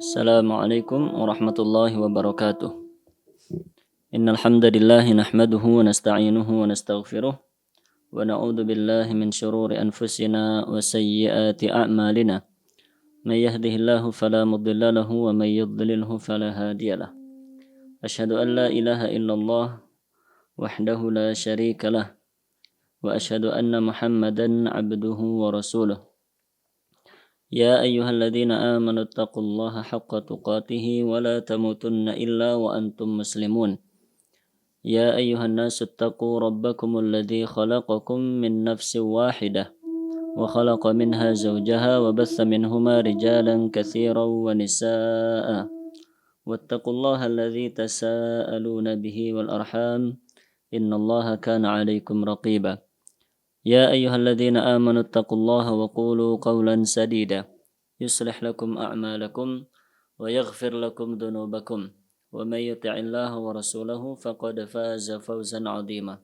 Assalamualaikum warahmatullahi wabarakatuh. Innal hamdalillah nahmaduhu wa nasta'inuhu wa nastaghfiruh wa na'udzu billahi min shururi anfusina wa sayyiati a'malina. May yahdihillahu fala mudilla lahu wa may yudlilhu fala hadiyalah. Asyhadu an la ilaha illallah wahdahu la syarika lah wa asyhadu anna Muhammadan 'abduhu wa rasuluh. يا أيها الذين آمنوا اتقوا الله حق تقاته ولا تموتن إلا وأنتم مسلمون يا أيها الناس اتقوا ربكم الذي خلقكم من نفس واحدة وخلق منها زوجها وبث منهما رجالا كثيرا ونساء واتقوا الله الذي تساءلون به والأرحام إن الله كان عليكم رقيبا يا أيها الذين آمنوا اتقوا الله وقولوا قولا سديدا يصلح لكم أعمالكم ويغفر لكم ذنوبكم ومن يطع الله ورسوله فقد فاز فوزا عظيما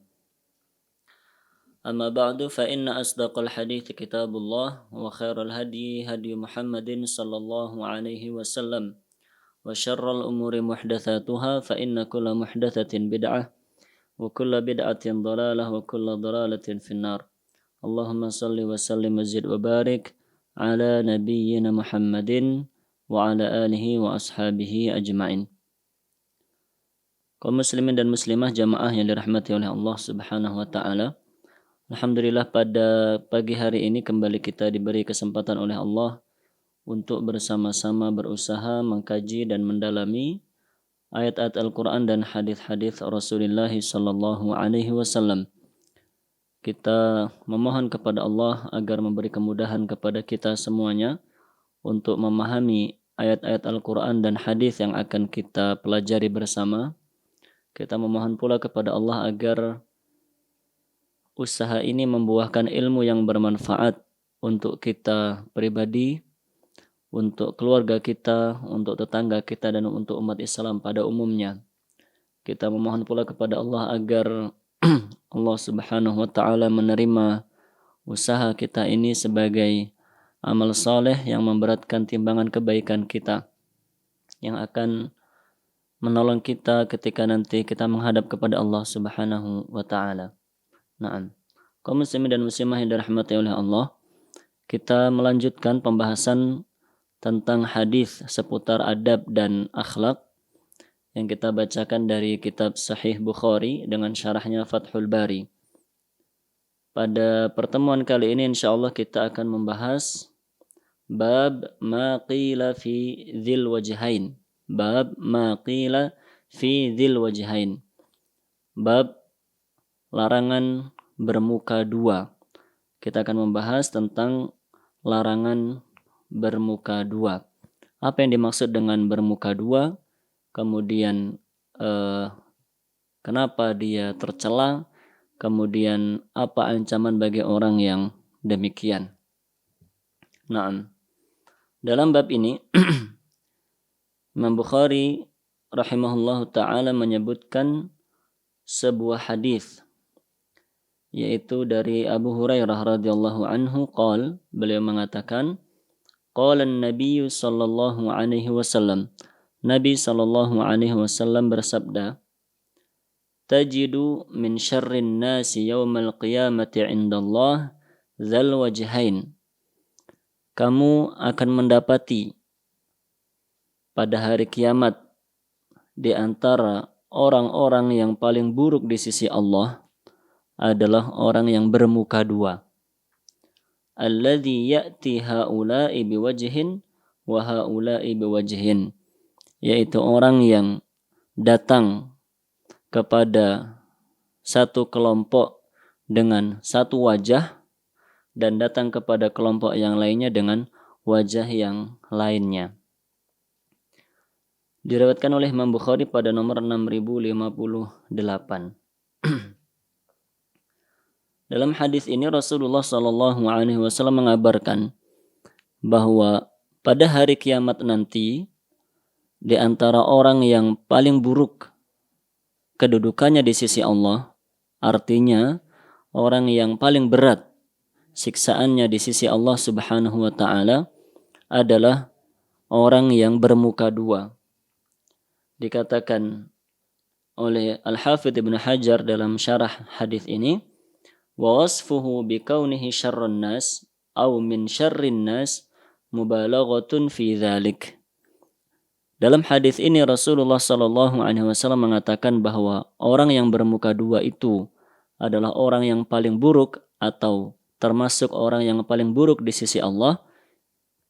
أما بعد فإن أصدق الحديث كتاب الله وخير الهدي هدي محمد صلى الله عليه وسلم وشر الأمور محدثاتها فإن كل محدثة بدعة وكل بدعة ضلالة وكل ضلالة في النار اللهم صل وسلم وزد وبارك على نبينا محمد وعلى آله وأصحابه أجمعين. Kaum muslimin dan muslimah jamaah yang dirahmati oleh Allah Subhanahu wa taala. Alhamdulillah pada pagi hari ini kembali kita diberi kesempatan oleh Allah untuk bersama-sama berusaha mengkaji dan mendalami ayat-ayat Al-Qur'an dan hadis-hadis Rasulullah sallallahu alaihi wasallam. Kita memohon kepada Allah agar memberi kemudahan kepada kita semuanya untuk memahami ayat-ayat Al-Quran dan hadis yang akan kita pelajari bersama. Kita memohon pula kepada Allah agar usaha ini membuahkan ilmu yang bermanfaat untuk kita pribadi, untuk keluarga kita, untuk tetangga kita, dan untuk umat Islam pada umumnya. Kita memohon pula kepada Allah agar Allah Subhanahu wa taala menerima usaha kita ini sebagai amal saleh yang memberatkan timbangan kebaikan kita, yang akan menolong kita ketika nanti kita menghadap kepada Allah Subhanahu wa taala. Naam. Kaum muslimin dan muslimah yang dirahmati oleh Allah, kita melanjutkan pembahasan tentang hadis seputar adab dan akhlak yang kita bacakan dari kitab Sahih Bukhari dengan syarahnya Fathul Bari. Pada pertemuan kali ini insyaallah kita akan membahas bab ma qila fi dzil wajhain. Bab ma qila fi dzil wajhain. Bab larangan bermuka dua. Kita akan membahas tentang larangan bermuka dua. Apa yang dimaksud dengan bermuka dua? Kemudian kenapa dia tercela, kemudian apa ancaman bagi orang yang demikian. Naam. Dalam bab ini Imam Bukhari rahimahullahu taala menyebutkan sebuah hadis yaitu dari Abu Hurairah radhiyallahu anhu beliau mengatakan qala an-nabiy sallallahu alaihi wasallam, Nabi sallallahu alaihi wasallam bersabda, tajidu min syarrin nasi yaumal qiyamati indallah dzal wajhain. Kamu akan mendapati pada hari kiamat di antara orang-orang yang paling buruk di sisi Allah adalah orang yang bermuka dua. Alladzi ya'ti haula'i biwajhin wa haula'i biwajhin. Yaitu orang yang datang kepada satu kelompok dengan satu wajah dan datang kepada kelompok yang lainnya dengan wajah yang lainnya. Diriwayatkan oleh Imam Bukhari pada nomor 6058. Dalam hadis ini Rasulullah sallallahu alaihi wasallam mengabarkan bahwa pada hari kiamat nanti di antara orang yang paling buruk kedudukannya di sisi Allah, artinya orang yang paling berat siksaannya di sisi Allah Subhanahu wa taala adalah orang yang bermuka dua. Dikatakan oleh Al-Hafidz Ibnu Hajar dalam syarah hadis ini, wa wasfuhu bikaunihi syarrun nas aw min syarrin nas mubalaghatun fi dzalik. Dalam hadis ini Rasulullah Shallallahu Alaihi Wasallam mengatakan bahwa orang yang bermuka dua itu adalah orang yang paling buruk atau termasuk orang yang paling buruk di sisi Allah.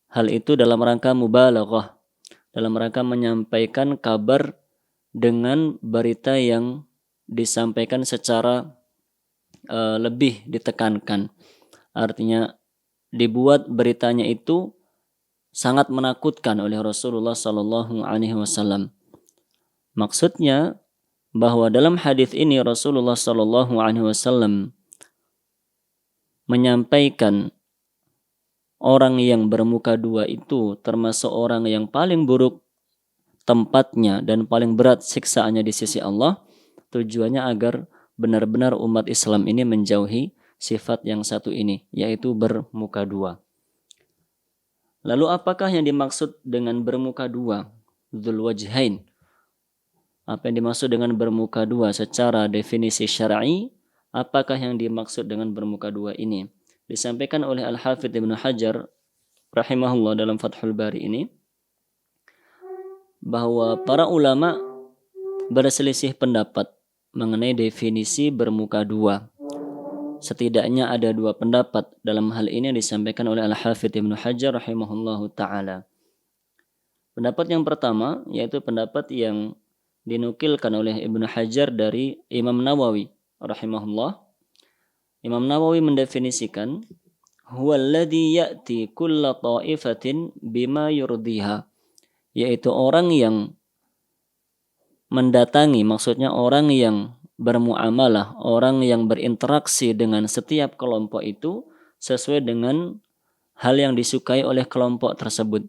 Hal itu dalam rangka mubalaghah, dalam rangka menyampaikan kabar dengan berita yang disampaikan secara lebih ditekankan. Artinya dibuat beritanya itu sangat menakutkan oleh Rasulullah Sallallahu Alaihi Wasallam. Maksudnya bahwa dalam hadis ini Rasulullah Sallallahu Alaihi Wasallam menyampaikan orang yang bermuka dua itu termasuk orang yang paling buruk tempatnya dan paling berat siksaannya di sisi Allah. Tujuannya agar benar-benar umat Islam ini menjauhi sifat yang satu ini, yaitu bermuka dua. Lalu apakah yang dimaksud dengan bermuka dua? Dzul wajhain. Apa yang dimaksud dengan bermuka dua secara definisi syar'i? Apakah yang dimaksud dengan bermuka dua ini? Disampaikan oleh Al-Hafidz Ibnu Hajar rahimahullah dalam Fathul Bari ini, bahwa para ulama berselisih pendapat mengenai definisi bermuka dua. Setidaknya ada dua pendapat dalam hal ini yang disampaikan oleh Al-Hafidz Ibnu Hajar rahimahullahu ta'ala. Pendapat yang pertama yaitu pendapat yang dinukilkan oleh Ibnu Hajar dari Imam Nawawi rahimahullah. Imam Nawawi mendefinisikan huwallazi ya'ti kulla ta'ifatin bima yurdiha, yaitu orang yang mendatangi, maksudnya orang yang bermuamalah, orang yang berinteraksi dengan setiap kelompok itu sesuai dengan hal yang disukai oleh kelompok tersebut.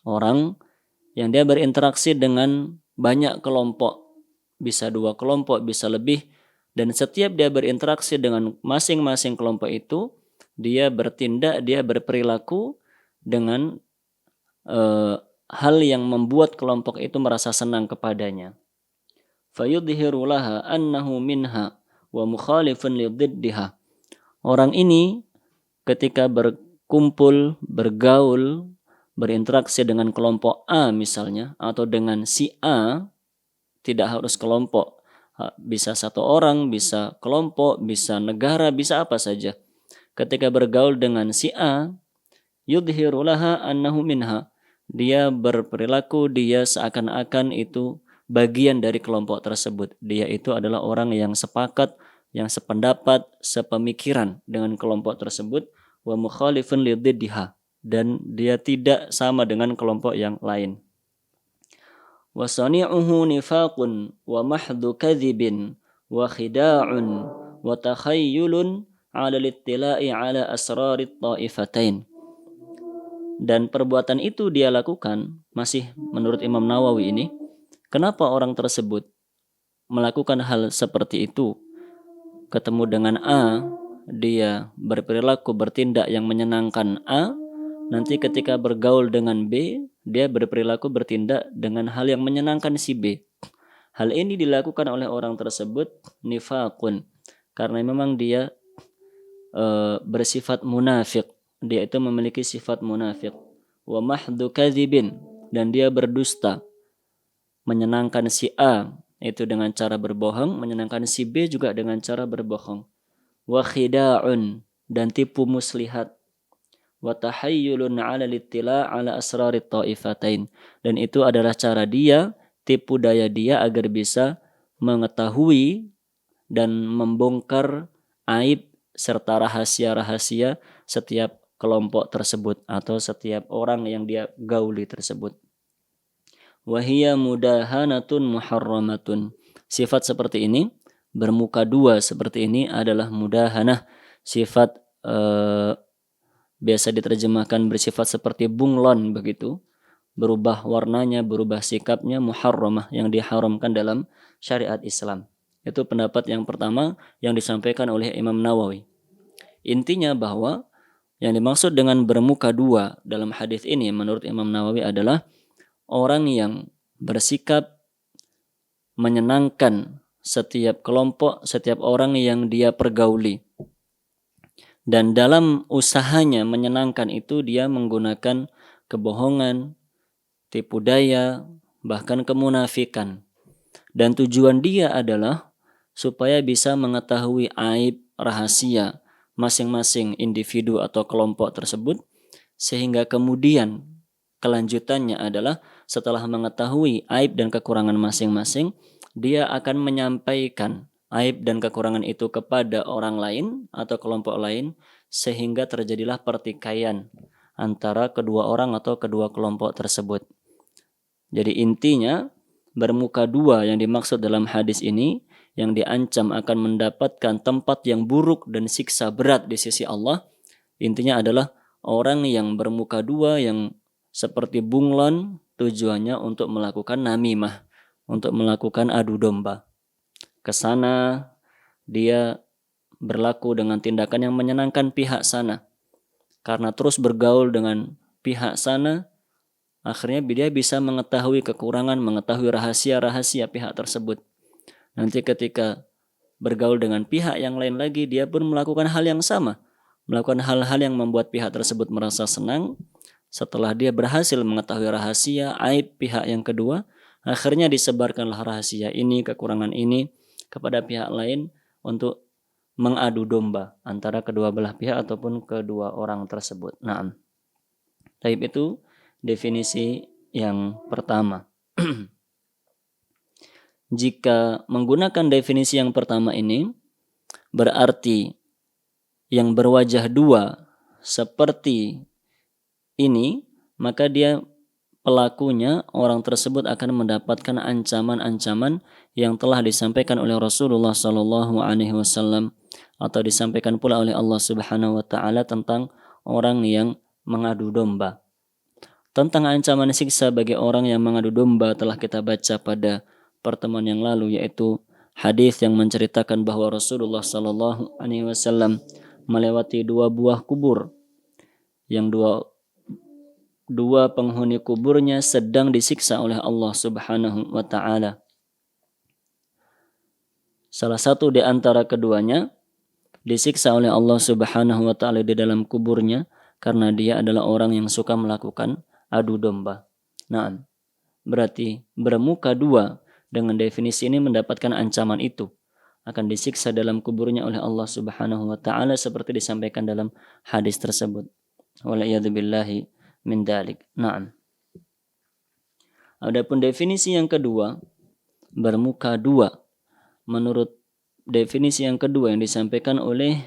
Orang yang dia berinteraksi dengan banyak kelompok, bisa 2 kelompok, bisa lebih, dan setiap dia berinteraksi dengan masing-masing kelompok itu, dia bertindak, dia berperilaku dengan hal yang membuat kelompok itu merasa senang kepadanya. Fayudhiru laha annahu minha wa mukhalifun lididdiha. Orang ini ketika berkumpul, bergaul, berinteraksi dengan kelompok A misalnya, atau dengan si A, tidak harus kelompok, bisa satu orang, bisa kelompok, bisa negara, bisa apa saja. Ketika bergaul dengan si A, yudhiru laha annahu minha, dia berperilaku, dia seakan-akan itu bagian dari kelompok tersebut. Dia itu adalah orang yang sepakat, yang sependapat, sepemikiran dengan kelompok tersebut. Wa mukhalifun lididdiha, dan dia tidak sama dengan kelompok yang lain. Wa sani'uhu nifaqun wa mahdhu kadhibin wa khida'un wa takhayyulun 'ala littila'i 'ala asrarit ta'ifatain. Dan perbuatan itu dia lakukan, masih menurut Imam Nawawi ini, kenapa orang tersebut melakukan hal seperti itu? Ketemu dengan A, dia berperilaku, bertindak yang menyenangkan A. Nanti ketika bergaul dengan B, dia berperilaku, bertindak dengan hal yang menyenangkan si B. Hal ini dilakukan oleh orang tersebut nifaqun, karena memang dia bersifat munafik. Dia itu memiliki sifat munafik. Wa mahdhu kadzibin, dan dia berdusta. Menyenangkan si A itu dengan cara berbohong, menyenangkan si B juga dengan cara berbohong. Wa khida'un, dan tipu muslihat. Wa tahayyulun 'ala littila' 'ala asrarit ta'ifatain, dan itu adalah cara dia, tipu daya dia agar bisa mengetahui dan membongkar aib serta rahasia-rahasia setiap kelompok tersebut atau setiap orang yang dia gauli tersebut. Wahiyya mudahanatun muharramatun. Sifat seperti ini, bermuka dua seperti ini adalah mudahanah, sifat biasa diterjemahkan bersifat seperti bunglon begitu, berubah warnanya, berubah sikapnya, muharramah, yang diharamkan dalam syariat Islam. Itu pendapat yang pertama yang disampaikan oleh Imam Nawawi. Intinya bahwa Yang dimaksud dengan bermuka dua dalam hadis ini menurut Imam Nawawi adalah orang yang bersikap menyenangkan setiap kelompok, setiap orang yang dia pergauli. Dan dalam usahanya menyenangkan itu dia menggunakan kebohongan, tipu daya, bahkan kemunafikan. Dan tujuan dia adalah supaya bisa mengetahui aib, rahasia masing-masing individu atau kelompok tersebut, sehingga kemudian kelanjutannya adalah setelah mengetahui aib dan kekurangan masing-masing, dia akan menyampaikan aib dan kekurangan itu kepada orang lain atau kelompok lain, sehingga terjadilah pertikaian antara kedua orang atau kedua kelompok tersebut. Jadi intinya bermuka dua yang dimaksud dalam hadis ini yang diancam akan mendapatkan tempat yang buruk dan siksa berat di sisi Allah, intinya adalah orang yang bermuka dua yang seperti bunglon, tujuannya untuk melakukan namimah, untuk melakukan adu domba. Kesana dia berlaku dengan tindakan yang menyenangkan pihak sana. Karena terus bergaul dengan pihak sana, akhirnya dia bisa mengetahui kekurangan, mengetahui rahasia-rahasia pihak tersebut. Nanti ketika bergaul dengan pihak yang lain lagi, dia pun melakukan hal yang sama. Melakukan hal-hal yang membuat pihak tersebut merasa senang. Setelah dia berhasil mengetahui rahasia, aib pihak yang kedua, akhirnya disebarkanlah rahasia ini, kekurangan ini kepada pihak lain untuk mengadu domba antara kedua belah pihak ataupun kedua orang tersebut. Nah, taib itu definisi yang pertama. Jika menggunakan definisi yang pertama ini, berarti yang berwajah dua seperti ini, maka dia pelakunya, orang tersebut akan mendapatkan ancaman-ancaman yang telah disampaikan oleh Rasulullah SAW atau disampaikan pula oleh Allah Subhanahu wa taala tentang orang yang mengadu domba. Tentang ancaman siksa bagi orang yang mengadu domba telah kita baca pada pertemuan yang lalu, yaitu hadis yang menceritakan bahwa Rasulullah SAW melewati dua buah kubur yang dua penghuni kuburnya sedang disiksa oleh Allah Subhanahu wa taala. Salah satu di antara keduanya disiksa oleh Allah Subhanahu wa taala di dalam kuburnya karena dia adalah orang yang suka melakukan adu domba. Nah, berarti bermuka dua dengan definisi ini mendapatkan ancaman itu, akan disiksa dalam kuburnya oleh Allah Subhanahu wa taala seperti disampaikan dalam hadis tersebut. Wala'iyadzubillahi min dalik. Naam. Adapun definisi yang kedua, bermuka dua, menurut definisi yang kedua yang disampaikan oleh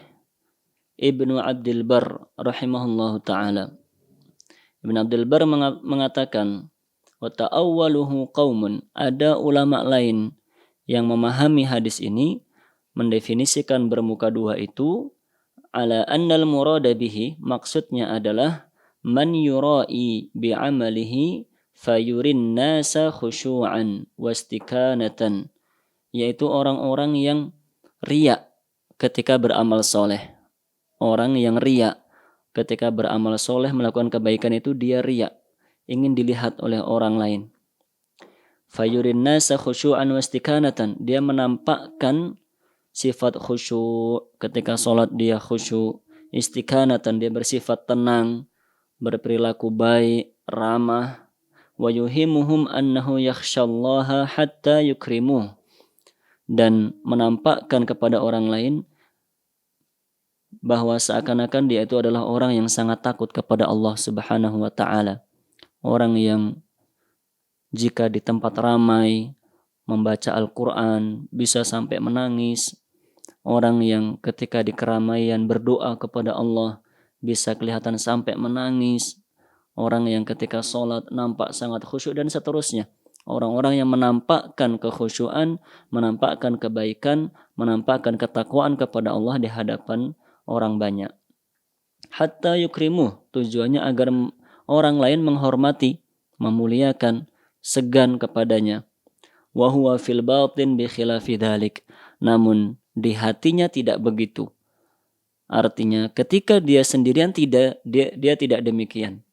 Ibnu Abdul Bar rahimahullahu taala. Ibnu Abdul Bar mengatakan, wa ta'awwaluhu qaumun, ada ulama lain yang memahami hadis ini mendefinisikan bermuka dua itu ala annal murada bihi, maksudnya adalah man yura'i bi'amalihi fayurin nasa khusyu'an wastikanatan, yaitu orang-orang yang riya ketika beramal soleh. Orang yang riya ketika beramal soleh, melakukan kebaikan itu dia riya, ingin dilihat oleh orang lain. Fayurin nasa khusyu'an wastikanatan, dia menampakkan sifat khusyuk ketika sholat, dia khusyuk. Istikanatan, dia bersifat tenang, berperilaku baik, ramah. Wa yuhimuhum annahu yakhshallaha hatta yukrimuh, dan menampakkan kepada orang lain bahwa seakan-akan dia itu adalah orang yang sangat takut kepada Allah Subhanahu wa taala. Orang yang jika di tempat ramai membaca Al-Quran bisa sampai menangis. Orang yang ketika di keramaian berdoa kepada Allah bisa kelihatan sampai menangis. Orang yang ketika sholat nampak sangat khusyuk dan seterusnya. Orang-orang yang menampakkan kekhusyuan, menampakkan kebaikan, menampakkan ketakwaan kepada Allah di hadapan orang banyak. Hatta yukrimuh, tujuannya agar orang lain menghormati, memuliakan, segan kepadanya. Wa huwa fil batin bi khilafi dzalik, namun di hatinya tidak begitu. Artinya ketika dia sendirian dia tidak demikian.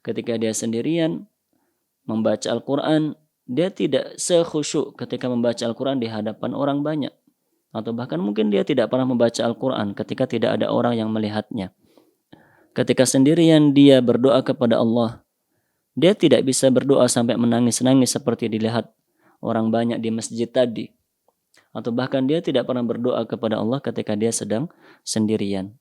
Ketika dia sendirian membaca Al-Quran, dia tidak sekhusyuk ketika membaca Al-Quran di hadapan orang banyak. Atau bahkan mungkin dia tidak pernah membaca Al-Quran ketika tidak ada orang yang melihatnya. Ketika sendirian dia berdoa kepada Allah, dia tidak bisa berdoa sampai menangis-nangis seperti dilihat orang banyak di masjid tadi. Atau bahkan dia tidak pernah berdoa kepada Allah ketika dia sedang sendirian.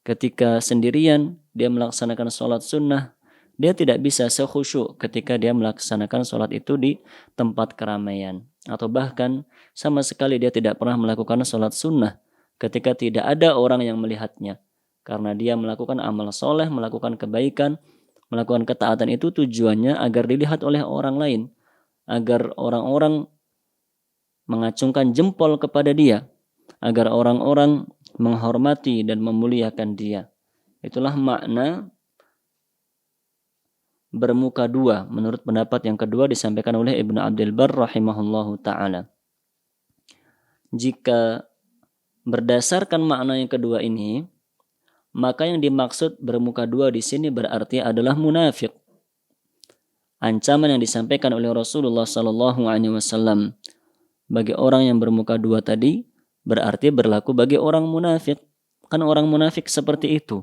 Ketika sendirian dia melaksanakan sholat sunnah, dia tidak bisa sekhusyuk ketika dia melaksanakan sholat itu di tempat keramaian. Atau bahkan sama sekali dia tidak pernah melakukan sholat sunnah ketika tidak ada orang yang melihatnya. Karena dia melakukan amal soleh, melakukan kebaikan, melakukan ketaatan itu tujuannya agar dilihat oleh orang lain. Agar orang-orang mengacungkan jempol kepada dia. Agar orang-orang menghormati dan memuliakan dia. Itulah makna bermuka dua menurut pendapat yang kedua disampaikan oleh Ibnu Abdul Barr rahimahullahu taala. Jika berdasarkan makna yang kedua ini, maka yang dimaksud bermuka dua di sini berarti adalah munafik. Ancaman yang disampaikan oleh Rasulullah sallallahu alaihi wasallam bagi orang yang bermuka dua tadi berarti berlaku bagi orang munafik. Kan orang munafik seperti itu.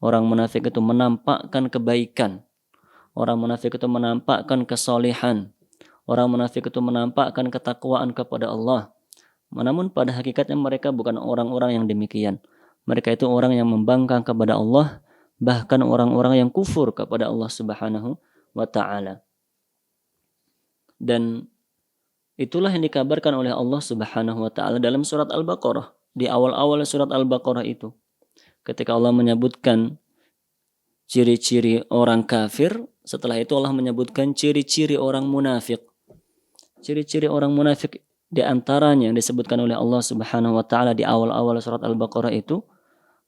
Orang munafik itu menampakkan kebaikan. Orang munafik itu menampakkan kesolehan. Orang munafik itu menampakkan ketakwaan kepada Allah. Namun pada hakikatnya mereka bukan orang-orang yang demikian. Mereka itu orang yang membangkang kepada Allah, bahkan orang-orang yang kufur kepada Allah Subhanahu wa taala. Dan itulah yang dikabarkan oleh Allah Subhanahu wa taala dalam surat Al-Baqarah. Di awal-awal surat Al-Baqarah itu, ketika Allah menyebutkan ciri-ciri orang kafir, setelah itu Allah menyebutkan ciri-ciri orang munafik. Ciri-ciri orang munafik di antaranya yang disebutkan oleh Allah Subhanahu wa taala di awal-awal surat Al-Baqarah itu,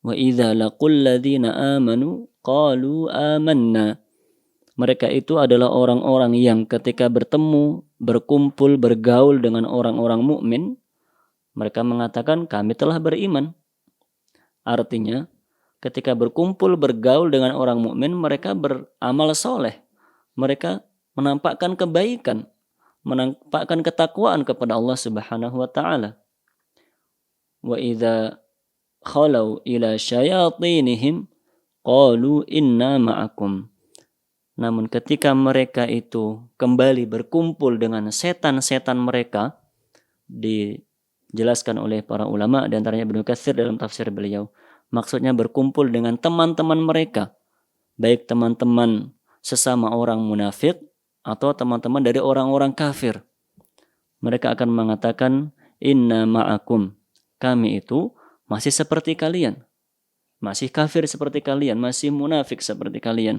wa idza laqul ladzina amanu qalu amanna. Mereka itu adalah orang-orang yang ketika bertemu, berkumpul, bergaul dengan orang-orang mukmin, mereka mengatakan kami telah beriman. Artinya, ketika berkumpul, bergaul dengan orang mukmin, mereka beramal soleh. Mereka menampakkan kebaikan, menampakkan ketakwaan kepada Allah Subhanahu wa taala. Wa idza khalau ila syayatinihim qalu inna ma'akum. Namun ketika mereka itu kembali berkumpul dengan setan-setan mereka, dijelaskan oleh para ulama dan antaranya Ibnu Katsir dalam tafsir beliau, maksudnya berkumpul dengan teman-teman mereka, baik teman-teman sesama orang munafik atau teman-teman dari orang-orang kafir. Mereka akan mengatakan inna ma'akum, kami itu masih seperti kalian, masih kafir seperti kalian, masih munafik seperti kalian.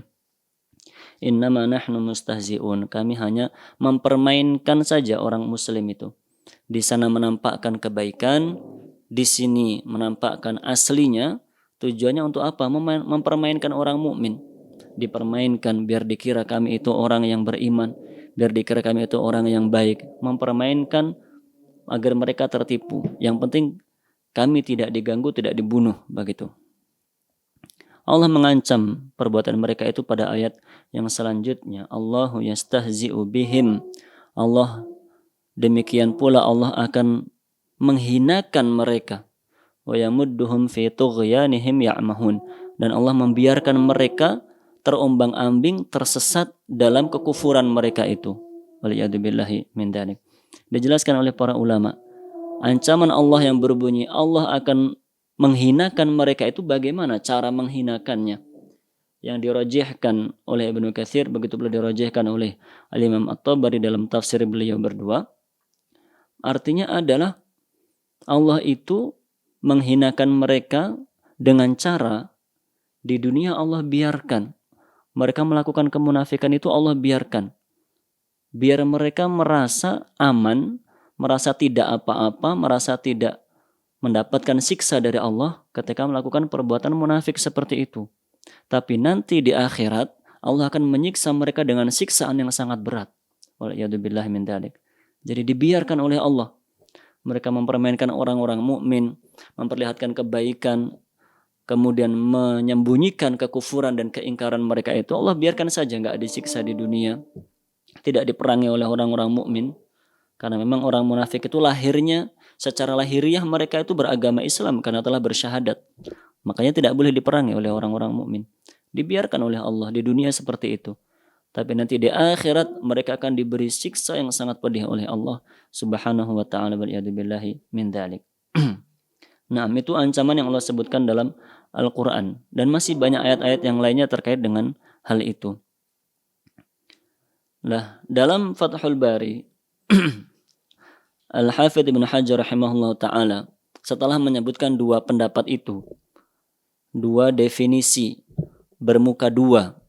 Innama nahnu mustahzi'un, kami hanya mempermainkan saja orang muslim itu. Di sana menampakkan kebaikan, di sini menampakkan aslinya. Tujuannya untuk apa? Mempermainkan orang mukmin. Dipermainkan biar dikira kami itu orang yang beriman, biar dikira kami itu orang yang baik. Mempermainkan agar mereka tertipu. Yang penting kami tidak diganggu, tidak dibunuh, begitu. Allah mengancam perbuatan mereka itu pada ayat yang selanjutnya. Allahu yastahzi'u bihim. Allah demikian pula Allah akan menghinakan mereka. Wa yamudduhum fi tughyanihim ya'mahun. Dan Allah membiarkan mereka terombang-ambing, tersesat dalam kekufuran mereka itu. Waliyadzubillahi min dzalik. Dijelaskan oleh para ulama, ancaman Allah yang berbunyi Allah akan menghinakan mereka itu bagaimana cara menghinakannya? Yang dirajihkan oleh Ibnu Katsir, begitu pula dirajihkan oleh Al-Imam At-Tabari dalam tafsir beliau berdua. Artinya adalah Allah itu menghinakan mereka dengan cara di dunia Allah biarkan. Mereka melakukan kemunafikan itu Allah biarkan. Biar mereka merasa aman, merasa tidak apa-apa, merasa tidak mendapatkan siksa dari Allah ketika melakukan perbuatan munafik seperti itu. Tapi nanti di akhirat Allah akan menyiksa mereka dengan siksaan yang sangat berat. Waliyadzubillahi min dzalik. Jadi dibiarkan oleh Allah. Mereka mempermainkan orang-orang mukmin, memperlihatkan kebaikan, kemudian menyembunyikan kekufuran dan keingkaran mereka itu, Allah biarkan saja, nggak disiksa di dunia, tidak diperangi oleh orang-orang mukmin. Karena memang orang munafik itu lahirnya, secara lahiriah mereka itu beragama Islam karena telah bersyahadat. Makanya tidak boleh diperangi oleh orang-orang mukmin. Dibiarkan oleh Allah di dunia seperti itu. Tapi nanti di akhirat mereka akan diberi siksa yang sangat pedih oleh Allah Subhanahu wa taala, waliyadzubillahi min dzalik. Nah, itu ancaman yang Allah sebutkan dalam Al-Qur'an, dan masih banyak ayat-ayat yang lainnya terkait dengan hal itu. Nah, dalam Fathul Bari Al-Hafidz Ibnu Hajar rahimahullah taala setelah menyebutkan dua pendapat itu, dua definisi bermuka dua.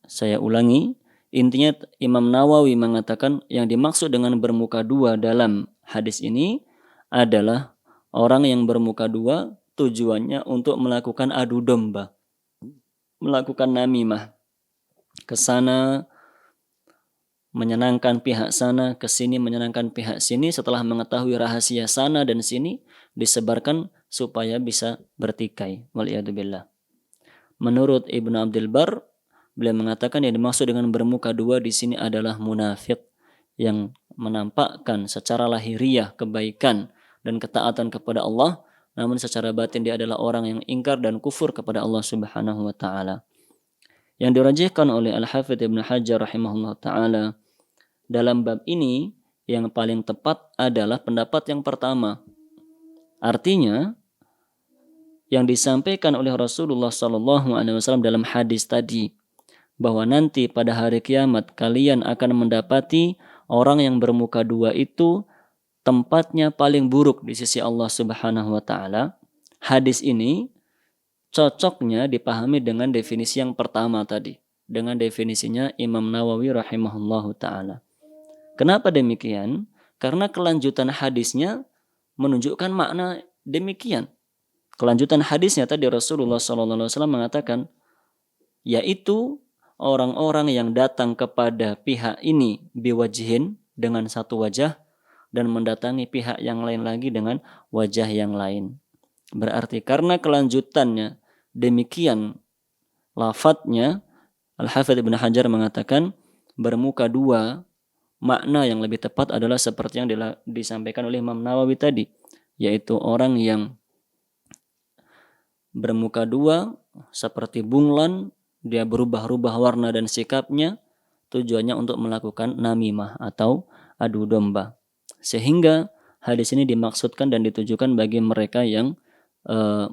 Saya ulangi, intinya Imam Nawawi mengatakan yang dimaksud dengan bermuka dua dalam hadis ini adalah orang yang bermuka dua tujuannya untuk melakukan adu domba, melakukan namimah, ke sana menyenangkan pihak sana, ke sini menyenangkan pihak sini, setelah mengetahui rahasia sana dan sini disebarkan supaya bisa bertikai. Waliyadzubillah. Menurut Ibnu Abdul Bar, beliau mengatakan yang dimaksud dengan bermuka dua di sini adalah munafik yang menampakkan secara lahiriah kebaikan dan ketaatan kepada Allah, namun secara batin dia adalah orang yang ingkar dan kufur kepada Allah Subhanahu wa taala. Yang dirajihkan oleh Al-Hafidz Ibnu Hajar rahimahullah taala dalam bab ini yang paling tepat adalah pendapat yang pertama. Artinya yang disampaikan oleh Rasulullah SAW dalam hadis tadi, bahwa nanti pada hari kiamat kalian akan mendapati orang yang bermuka dua itu tempatnya paling buruk di sisi Allah Subhanahu wa taala. Hadis ini cocoknya dipahami dengan definisi yang pertama tadi, dengan definisinya Imam Nawawi rahimahullahu taala. Kenapa demikian? Karena kelanjutan hadisnya menunjukkan makna demikian. Kelanjutan hadisnya tadi Rasulullah SAW mengatakan, yaitu orang-orang yang datang kepada pihak ini biwajhin, dengan satu wajah, dan mendatangi pihak yang lain lagi dengan wajah yang lain. Berarti karena kelanjutannya demikian lafadznya, Al-Hafidz Ibnu Hajar mengatakan bermuka dua, makna yang lebih tepat adalah seperti yang disampaikan oleh Imam Nawawi tadi, yaitu orang yang bermuka dua seperti bunglon, dia berubah-ubah warna dan sikapnya, tujuannya untuk melakukan namimah atau adu domba. Sehingga hadis ini dimaksudkan dan ditujukan bagi mereka yang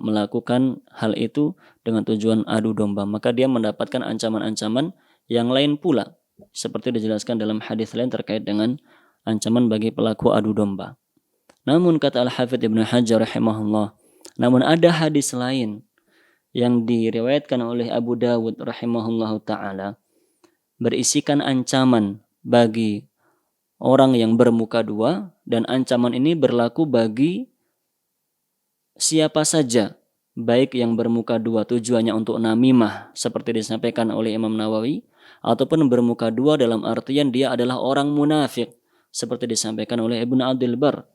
melakukan hal itu dengan tujuan adu domba. Maka dia mendapatkan ancaman-ancaman yang lain pula, seperti dijelaskan dalam hadis lain terkait dengan ancaman bagi pelaku adu domba. Namun kata Al-Hafidz Ibnu Hajar rahimahullah, namun ada hadis lain yang diriwayatkan oleh Abu Dawud rahimahullahu ta'ala berisikan ancaman bagi orang yang bermuka dua, dan ancaman ini berlaku bagi siapa saja, baik yang bermuka dua tujuannya untuk namimah seperti disampaikan oleh Imam Nawawi, ataupun bermuka dua dalam artian dia adalah orang munafik seperti disampaikan oleh Ibnu Abdul Bar,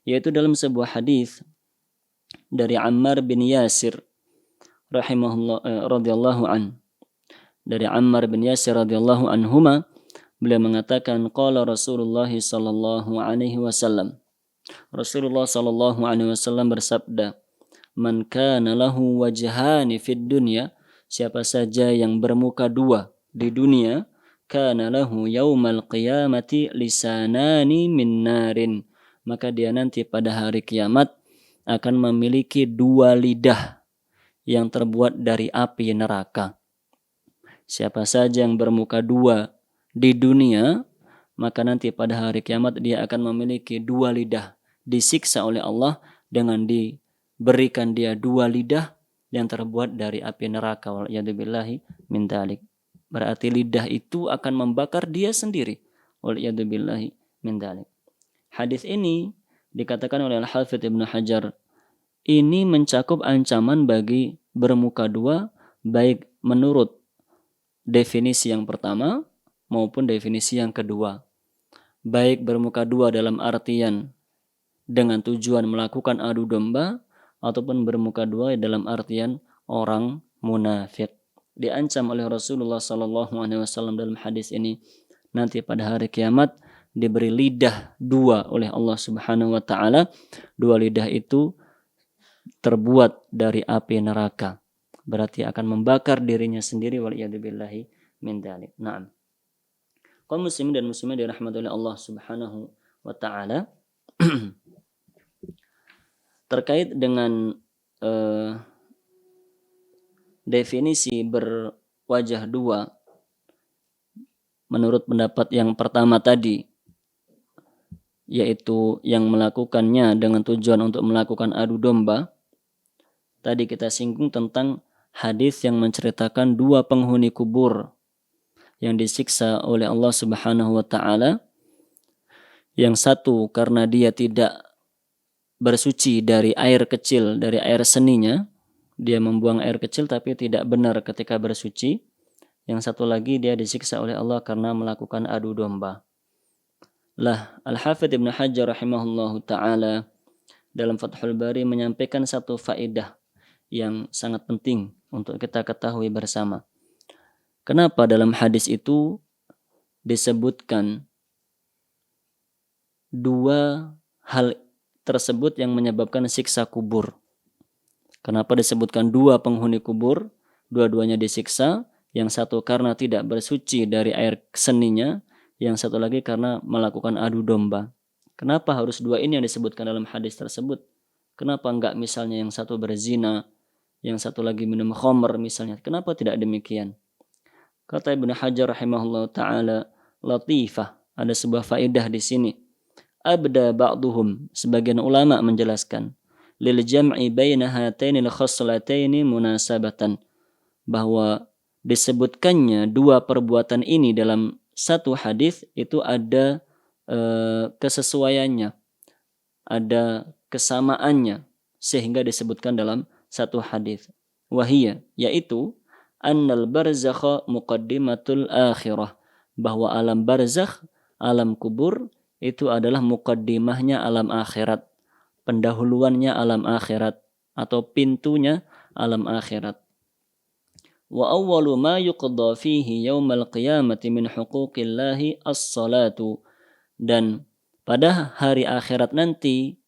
yaitu dalam sebuah hadis dari Ammar bin Yasir rahimahullah radhiyallahu an. Dari Ammar bin Yasir radhiyallahu anhuma, beliau mengatakan qala Rasulullah sallallahu alaihi wasallam. Rasulullah sallallahu alaihi wasallam bersabda, "Man kana lahu wajhani fid dunya," siapa saja yang bermuka dua di dunia, kana lahu yaumal qiyamati lisanani min narin, maka dia nanti pada hari kiamat akan memiliki dua lidah yang terbuat dari api neraka. Siapa saja yang bermuka dua di dunia, maka nanti pada hari kiamat dia akan memiliki dua lidah, disiksa oleh Allah dengan diberikan dia dua lidah yang terbuat dari api neraka. Waliyadzubillahi min dzalik. Berarti lidah itu akan membakar dia sendiri. Waliyadzubillahi min dzalik. Hadis ini dikatakan oleh Al-Hafidz Ibnu Hajar, ini mencakup ancaman bagi bermuka dua, baik menurut definisi yang pertama maupun definisi yang kedua. Baik bermuka dua dalam artian dengan tujuan melakukan adu domba, ataupun bermuka dua dalam artian orang munafik. Diancam oleh Rasulullah SAW dalam hadis ini, nanti pada hari kiamat diberi lidah dua oleh Allah Subhanahu wa taala. Dua lidah itu terbuat dari api neraka. Berarti akan membakar dirinya sendiri, waliyadzubillahi min dzalik. Naam. Kaum muslimin dan muslimat dirahmati oleh Allah Subhanahu wa taala. Terkait dengan definisi berwajah dua, menurut pendapat yang pertama tadi, yaitu yang melakukannya dengan tujuan untuk melakukan adu domba. Tadi kita singgung tentang hadis yang menceritakan dua penghuni kubur yang disiksa oleh Allah Subhanahu wa taala. Yang satu karena dia tidak bersuci dari air kecil, dari air seninya. Dia membuang air kecil tapi tidak benar ketika bersuci. Yang satu lagi dia disiksa oleh Allah karena melakukan adu domba. Lah, Al-Hafidz Ibnu Hajar rahimahullahu ta'ala dalam Fathul Bari menyampaikan satu faedah yang sangat penting untuk kita ketahui bersama. Kenapa dalam hadis itu disebutkan dua hal tersebut yang menyebabkan siksa kubur? Kenapa disebutkan dua penghuni kubur, dua-duanya disiksa, yang satu karena tidak bersuci dari air seninya, yang satu lagi karena melakukan adu domba. Kenapa harus dua ini yang disebutkan dalam hadis tersebut? Kenapa enggak misalnya yang satu berzina, yang satu lagi minum khamr misalnya? Kenapa tidak demikian? Kata Ibnu Hajar rahimahullah ta'ala, latifah, ada sebuah faedah di sini. Abda ba'duhum, sebagian ulama menjelaskan, lil jam'i baina hataini al-khaslataini munasabatan, bahwa disebutkannya dua perbuatan ini dalam satu hadis itu ada kesesuaiannya, ada kesamaannya sehingga disebutkan dalam satu hadis. Wahiyya, yaitu annal barzakha muqaddimatul akhirah, bahwa alam barzakh, alam kubur itu adalah muqaddimahnya alam akhirat, pendahuluannya alam akhirat atau pintunya alam akhirat. Wa awwalu ma yuqda fihi yaumal qiyamati min huquqillahi as-salatu, dan pada hari akhirat nanti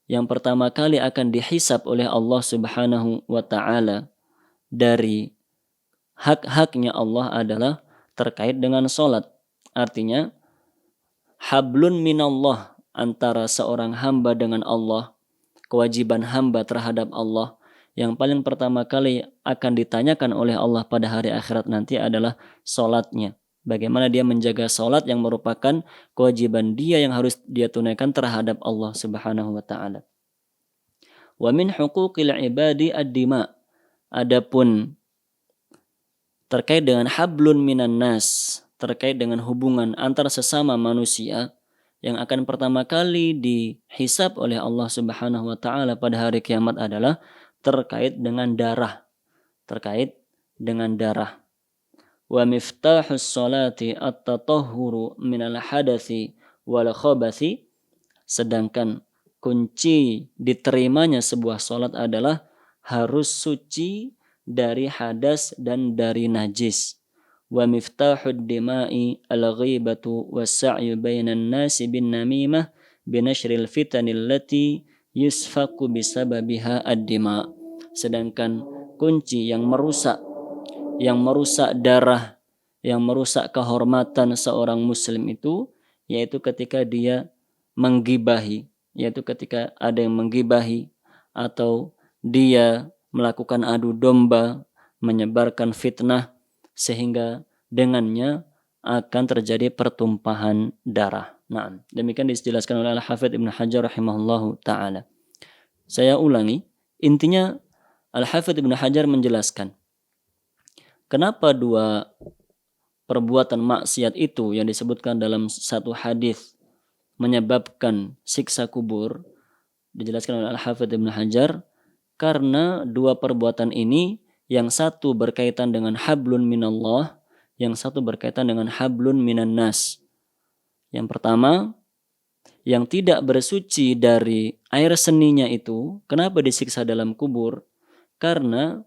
yang pertama kali akan dihisab oleh Allah Subhanahu wa taala dari hak-haknya Allah adalah terkait dengan salat. Artinya hablun minallah, antara seorang hamba dengan Allah, kewajiban hamba terhadap Allah yang paling pertama kali akan ditanyakan oleh Allah pada hari akhirat nanti adalah salatnya. Bagaimana dia menjaga salat yang merupakan kewajiban dia yang harus dia tunaikan terhadap Allah Subhanahu wa taala. Wa min huquqil ibadi ad-dima, adapun terkait dengan hablun minan nas, terkait dengan hubungan antar sesama manusia yang akan pertama kali dihisab oleh Allah Subhanahu wa taala pada hari kiamat adalah terkait dengan darah. Terkait dengan darah. Wa miftahus sholati at-tatahhuru minal hadathi wal khabathi, sedangkan kunci diterimanya sebuah salat adalah harus suci dari hadas dan dari najis. Wa miftahud dima'i al-ghibatu was-sa'yu bainan nasi bin namimah binashril fitanil lati yusfaku bisababiha ad-dima. Sedangkan kunci yang merusak darah, yang merusak kehormatan seorang muslim itu, yaitu ketika dia menggibahi, yaitu ketika ada yang menggibahi atau dia melakukan adu domba, menyebarkan fitnah, sehingga dengannya akan terjadi pertumpahan darah. Nah, demikian dijelaskan oleh Al-Hafidz Ibnu Hajar rahimahullahu ta'ala. Saya ulangi, intinya Al-Hafidz Ibnu Hajar menjelaskan kenapa dua perbuatan maksiat itu yang disebutkan dalam satu hadis menyebabkan siksa kubur. Dijelaskan oleh Al-Hafidz Ibnu Hajar, karena dua perbuatan ini, yang satu berkaitan dengan hablun minallah, yang satu berkaitan dengan hablun minan nas. Yang pertama, yang tidak bersuci dari air seninya itu, kenapa disiksa dalam kubur? Karena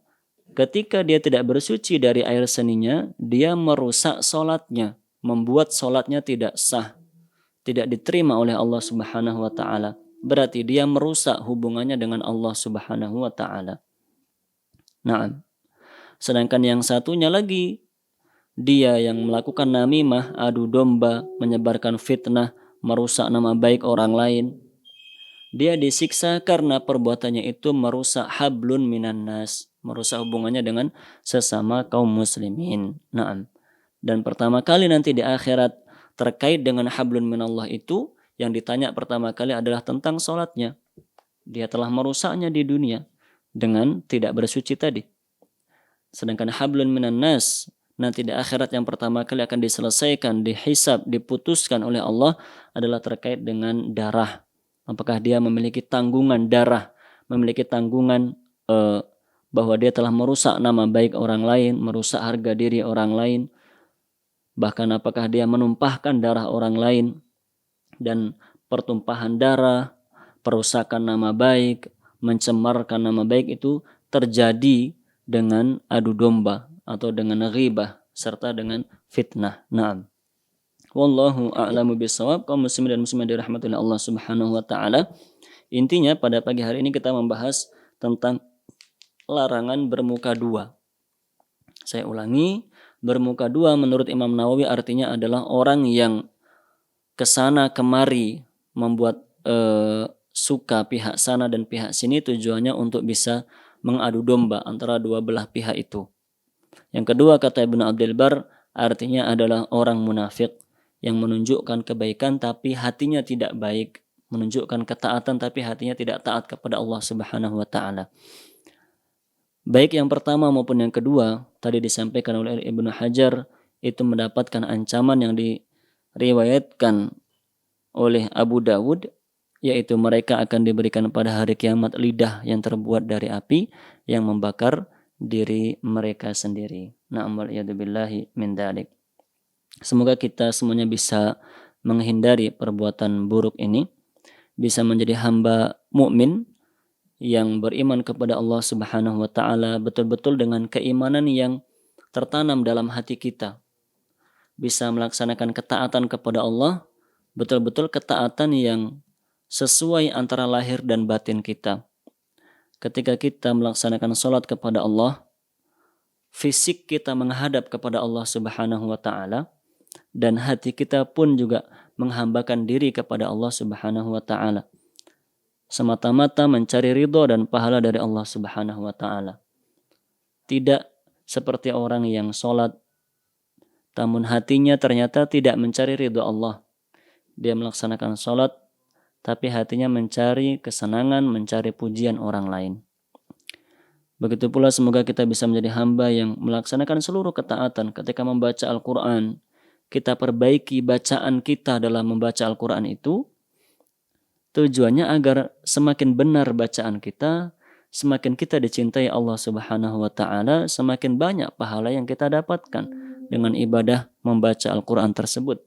ketika dia tidak bersuci dari air seninya, dia merusak sholatnya, membuat sholatnya tidak sah, tidak diterima oleh Allah Subhanahu wa taala. Berarti dia merusak hubungannya dengan Allah Subhanahu wa taala. Nah, sedangkan yang satunya lagi, dia yang melakukan namimah, adu domba, menyebarkan fitnah, merusak nama baik orang lain, dia disiksa karena perbuatannya itu merusak hablun minan nas, merusak hubungannya dengan sesama kaum muslimin. Naam. Dan pertama kali nanti di akhirat terkait dengan hablun minallah itu, yang ditanya pertama kali adalah tentang sholatnya. Dia telah merusaknya di dunia dengan tidak bersuci tadi. Sedangkan hablun minan nas, nanti di akhirat yang pertama kali akan diselesaikan, dihisab, diputuskan oleh Allah adalah terkait dengan darah. Apakah dia memiliki tanggungan darah, memiliki tanggungan bahwa dia telah merusak nama baik orang lain, merusak harga diri orang lain, bahkan apakah dia menumpahkan darah orang lain, dan pertumpahan darah, perusakan nama baik, mencemarkan nama baik itu terjadi dengan adu domba atau dengan ghibah serta dengan fitnah. Naam. Wallahu a'lamu bishawab. Kaum muslimin dan muslimat dirahmati oleh Allah Subhanahu wa taala. Intinya pada pagi hari ini kita membahas tentang larangan bermuka dua. Saya ulangi, bermuka dua menurut Imam Nawawi artinya adalah orang yang kesana kemari membuat suka pihak sana dan pihak sini, tujuannya untuk bisa mengadu domba antara dua belah pihak itu. Yang kedua, kata Ibnu Abdul Bar, artinya adalah orang munafik yang menunjukkan kebaikan tapi hatinya tidak baik, menunjukkan ketaatan tapi hatinya tidak taat kepada Allah Subhanahu wa taala. Baik yang pertama maupun yang kedua tadi disampaikan oleh Ibnu Hajar itu mendapatkan ancaman yang diriwayatkan oleh Abu Dawud, yaitu mereka akan diberikan pada hari kiamat lidah yang terbuat dari api yang membakar diri mereka sendiri. Na'am wal'iyadzubillahi min dzalik. Semoga kita semuanya bisa menghindari perbuatan buruk ini, bisa menjadi hamba mukmin yang beriman kepada Allah Subhanahu wa taala betul-betul dengan keimanan yang tertanam dalam hati kita. Bisa melaksanakan ketaatan kepada Allah, betul-betul ketaatan yang sesuai antara lahir dan batin kita. Ketika kita melaksanakan sholat kepada Allah, fisik kita menghadap kepada Allah Subhanahu wa taala, dan hati kita pun juga menghambakan diri kepada Allah Subhanahu wa taala, semata-mata mencari ridho dan pahala dari Allah Subhanahu wa taala. Tidak seperti orang yang sholat namun hatinya ternyata tidak mencari ridho Allah. Dia melaksanakan sholat tapi hatinya mencari kesenangan, mencari pujian orang lain. Begitu pula semoga kita bisa menjadi hamba yang melaksanakan seluruh ketaatan ketika membaca Al-Quran. Kita perbaiki bacaan kita dalam membaca Al-Quran itu, tujuannya agar semakin benar bacaan kita, semakin kita dicintai Allah Subhanahu wa taala, semakin banyak pahala yang kita dapatkan dengan ibadah membaca Al-Quran tersebut.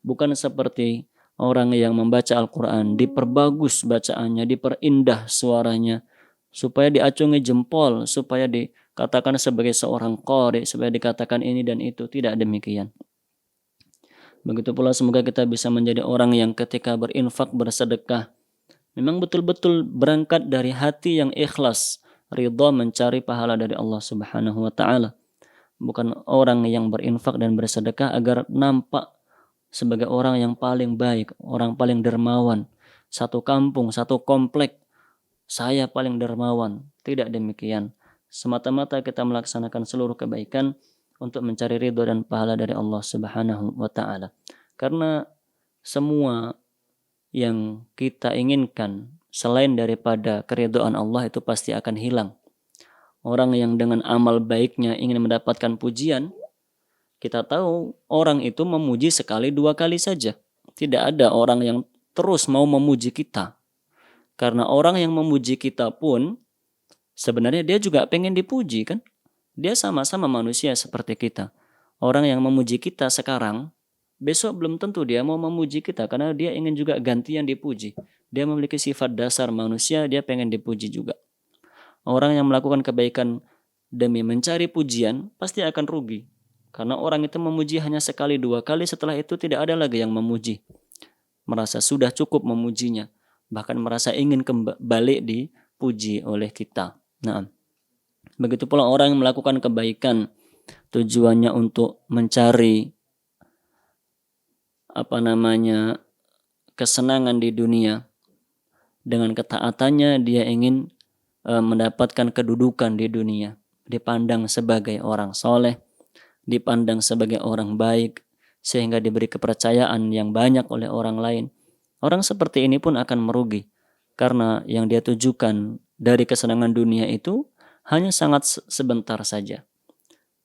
Bukan seperti orang yang membaca Al-Quran, diperbagus bacaannya, diperindah suaranya, supaya diacungi jempol, supaya dikatakan sebagai seorang qari, supaya dikatakan ini dan itu. Tidak demikian. Begitu pula semoga kita bisa menjadi orang yang ketika berinfak, bersedekah, memang betul-betul berangkat dari hati yang ikhlas, ridha mencari pahala dari Allah Subhanahu wa taala. Bukan orang yang berinfak dan bersedekah agar nampak sebagai orang yang paling baik, orang paling dermawan. Satu kampung, satu komplek, saya paling dermawan. Tidak demikian. Semata-mata kita melaksanakan seluruh kebaikan untuk mencari ridho dan pahala dari Allah Subhanahu wa taala. Karena semua yang kita inginkan selain daripada keridhaan Allah itu pasti akan hilang. Orang yang dengan amal baiknya ingin mendapatkan pujian, kita tahu orang itu memuji sekali dua kali saja. Tidak ada orang yang terus mau memuji kita. Karena orang yang memuji kita pun sebenarnya dia juga pengen dipuji kan? Dia sama-sama manusia seperti kita. Orang yang memuji kita sekarang besok belum tentu dia mau memuji kita karena dia ingin juga gantian dipuji. Dia memiliki sifat dasar manusia, dia pengen dipuji juga. Orang yang melakukan kebaikan demi mencari pujian pasti akan rugi. Karena orang itu memuji hanya sekali dua kali, setelah itu tidak ada lagi yang memuji. Merasa sudah cukup memujinya. Bahkan merasa ingin kembali dipuji oleh kita. Nah, begitu pula orang yang melakukan kebaikan tujuannya untuk mencari kesenangan di dunia. Dengan ketaatannya dia ingin mendapatkan kedudukan di dunia, dipandang sebagai orang soleh, dipandang sebagai orang baik, sehingga diberi kepercayaan yang banyak oleh orang lain. Orang seperti ini pun akan merugi, karena yang dia tujukan dari kesenangan dunia itu hanya sangat sebentar saja.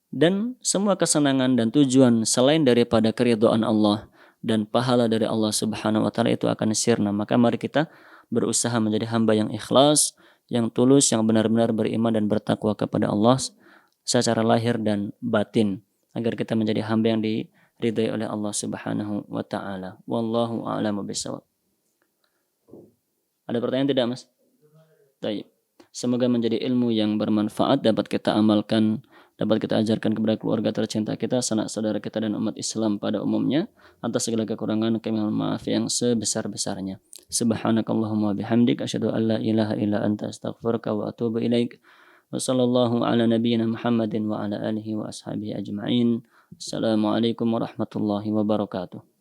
Dan semua kesenangan dan tujuan selain daripada keridhaan Allah dan pahala dari Allah Subhanahu wa taala itu akan sirna. Maka mari kita berusaha menjadi hamba yang ikhlas, yang tulus, yang benar-benar beriman dan bertakwa kepada Allah secara lahir dan batin, agar kita menjadi hamba yang diridhai oleh Allah Subhanahu wa taala. Wallahu a'lamu bishawab. Ada pertanyaan tidak, Mas? Baik. Semoga menjadi ilmu yang bermanfaat, dapat kita amalkan, dapat kita ajarkan kepada keluarga tercinta kita, sanak saudara kita dan umat Islam pada umumnya. Atas segala kekurangan kami mohon maaf yang sebesar-besarnya. Subhanakallahumma bihamdik asyhadu an la ilaha illa anta astaghfiruka wa atubu ilaik. Wa sallallahu ala nabiyyina Muhammadin wa ala alihi wa ashabihi ajma'in. Assalamualaikum warahmatullahi wabarakatuh.